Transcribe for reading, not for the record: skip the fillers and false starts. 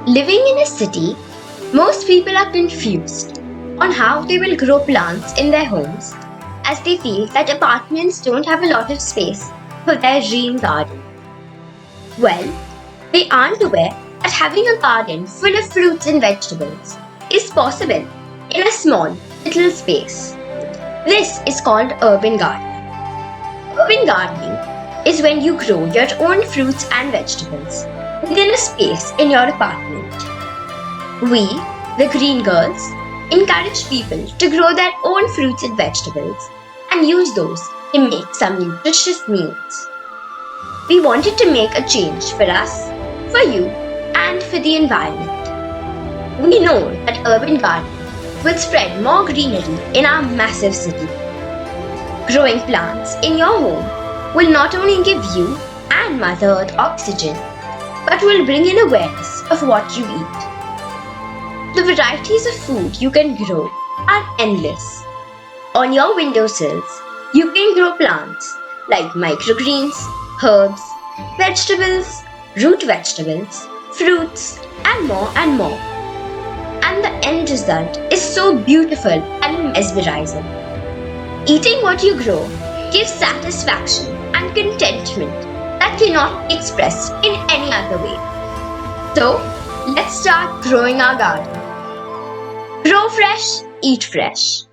Living in a city, most people are confused on how they will grow plants in their homes as they feel that apartments don't have a lot of space for their dream garden. Well, they aren't aware that having a garden full of fruits and vegetables is possible in a small, little space. This is called urban gardening. Urban gardening is when you grow your own fruits and vegetables within a space in your apartment. We, the Green Girls, encourage people to grow their own fruits and vegetables and use those to make some nutritious meals. We wanted to make a change for us, for you, and for the environment. We know that urban gardening will spread more greenery in our massive city. Growing plants in your home will not only give you and Mother Earth oxygen, but will bring in awareness of what you eat. The varieties of food you can grow are endless. On your windowsills, you can grow plants like microgreens, herbs, vegetables, root vegetables, fruits, and more and more. And the end result is so beautiful and mesmerizing. Eating what you grow gives satisfaction and contentment that cannot be expressed in any other way. So, let's start growing our garden. Grow fresh, eat fresh.